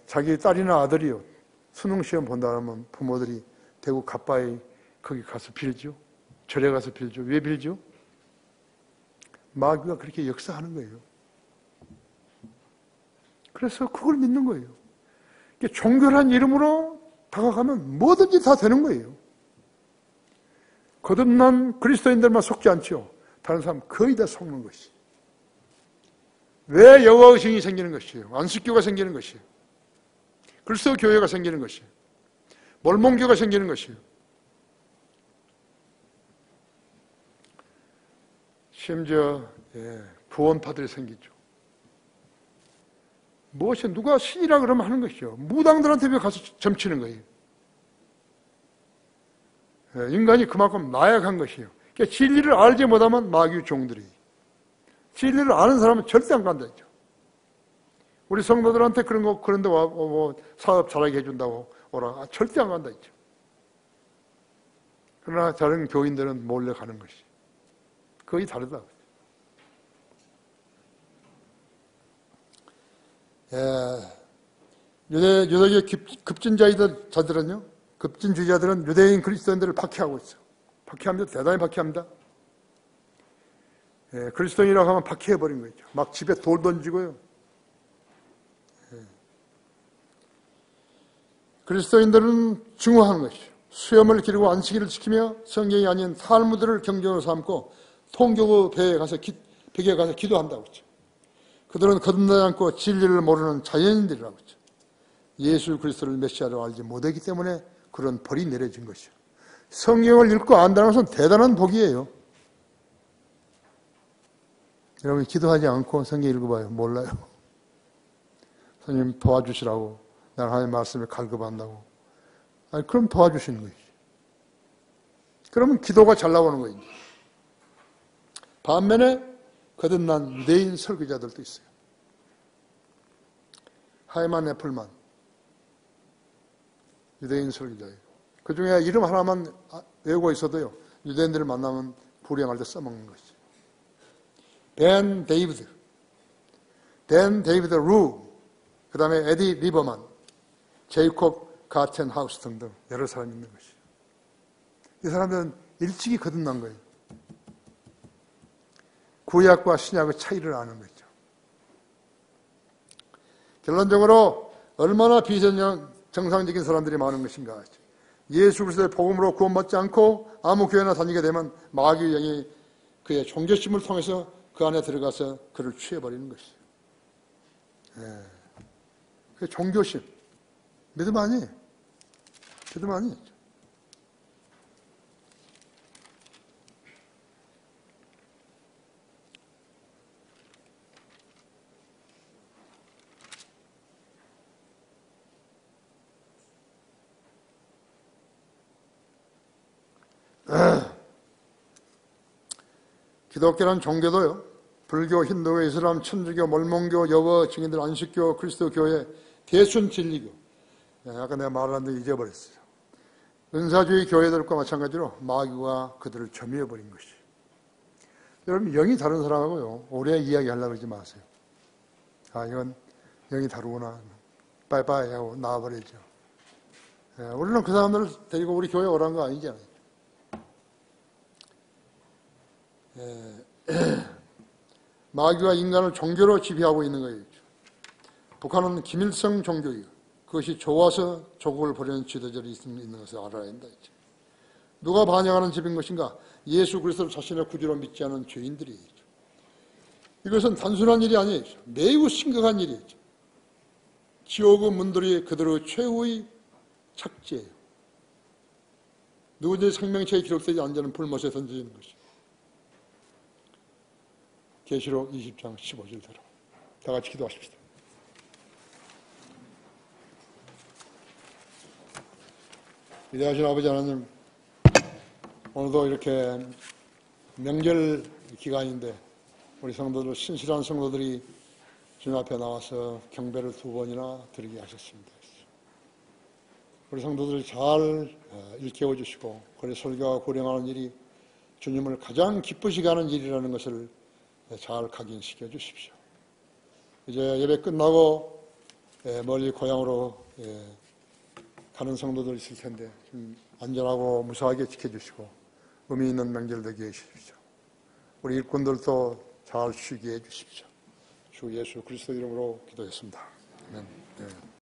자기 딸이나 아들이요. 수능시험 본다 하면 부모들이 대구 가빠이 거기 가서 빌죠. 절에 가서 빌죠. 왜 빌죠? 마귀가 그렇게 역사하는 거예요. 그래서 그걸 믿는 거예요. 종교란 이름으로 다가가면 뭐든지 다 되는 거예요. 거듭난 그리스도인들만 속지 않죠. 다른 사람 거의 다 속는 것이. 왜 여호와 의식이 생기는 것이에요? 안식교가 생기는 것이에요. 그리스도 교회가 생기는 것이에요. 몰몬교가 생기는 것이에요. 심지어 구원파들이 생기죠. 무엇이 누가 신이라 그러면 하는 것이요. 무당들한테 왜 가서 점치는 거예요? 인간이 그만큼 나약한 것이요. 그러니까 진리를 알지 못하면 마귀의 종들이. 진리를 아는 사람은 절대 안 간다 했죠. 우리 성도들한테 그런데 뭐 사업 잘하게 해준다고 오라. 절대 안 간다 했죠. 그러나 다른 교인들은 몰래 가는 것이. 거의 다르다. 유대교 급진주의자들은요, 급진주의자들은 유대인 그리스도인들을 박해하고 있어. 박해합니다. 대단히 박해합니다. 그리스도인이라고 하면 박해해버린 거죠. 막 집에 돌 던지고요. 그리스도인들은 증오하는 것이죠. 수염을 기르고 안식일을 지키며 성경이 아닌 탈무드를 경전으로 삼고 통교구 벽에 가서 기도한다고 했죠. 그들은 거듭나지 않고 진리를 모르는 자연인들이라고 했죠. 예수 그리스도를 메시아로 알지 못하기 때문에 그런 벌이 내려진 것이죠. 성경을 읽고 안다는 것은 대단한 복이에요. 여러분 기도하지 않고 성경 읽어봐요. 몰라요. 선생님 도와주시라고 나는 하나님의 말씀을 갈급한다고. 아니 그럼 도와주시는 거지. 그러면 기도가 잘 나오는 거예요. 반면에 거듭난 유대인 설교자들도 있어요. 하이만 애플만 유대인 설교자예요. 그 중에 이름 하나만 외우고 있어도요. 유대인들을 만나면 불행할 때 써먹는 것이죠. 댄 데이비드 루, 그 다음에 에디 리버만, 제이콥 가텐하우스 등등 여러 사람이 있는 것이죠. 이 사람들은 일찍이 거듭난 거예요. 구약과 신약의 차이를 아는 거죠. 결론적으로 얼마나 비정상적인 사람들이 많은 것인가. 예수 그리스도의 복음으로 구원받지 않고 아무 교회나 다니게 되면 마귀의 영이 그의 종교심을 통해서 그 안에 들어가서 그를 취해버리는 것이죠. 그 종교심. 믿음 아니에요. 믿음 아니에요. 기독교는 종교도요. 불교, 힌두교, 이슬람, 천주교, 몰몬교, 여호 증인들, 안식교, 그리스도 교회, 대순 진리교. 아까 내가 말하는데 잊어버렸어요. 은사주의 교회들과 마찬가지로 마귀가 그들을 점유해버린 것이. 여러분 영이 다른 사람하고요. 오래 이야기하려고 그러지 마세요. 아 이건 영이 다르구나. 빠이빠이 하고 나와버리죠. 우리는 그 사람들을 데리고 우리 교회 오라는 거 아니잖아요. 마귀가 인간을 종교로 지배하고 있는 거예요. 북한은 김일성 종교예요. 그것이 좋아서 조국을 버리는 지도자들이 있는 것을 알아야 한다. 누가 반영하는 집인 것인가? 예수 그리스도를 자신의 구주로 믿지 않은 죄인들이에요. 이것은 단순한 일이 아니에요. 매우 심각한 일이에요. 지옥의 문들이 그들의 최후의 착지예요. 누구든지 생명체에 기록되지 않는 불못에 던져지는 것이죠. 계시록 20장 15절대로 다 같이 기도하십시다. 위대하신 아버지 하나님, 오늘도 이렇게 명절 기간인데 우리 성도들, 신실한 성도들이 주님 앞에 나와서 경배를 2번이나 드리게 하셨습니다. 우리 성도들 잘 일깨워 주시고 그리 설교와 고령하는 일이 주님을 가장 기쁘시게 하는 일이라는 것을 잘 각인시켜 주십시오. 이제 예배 끝나고 멀리 고향으로 가는 성도들 있을 텐데 좀 안전하고 무사하게 지켜주시고 의미 있는 명절 되게 해주십시오. 우리 일꾼들도 잘 쉬게 해주십시오. 주 예수 그리스도 이름으로 기도했습니다. 아멘.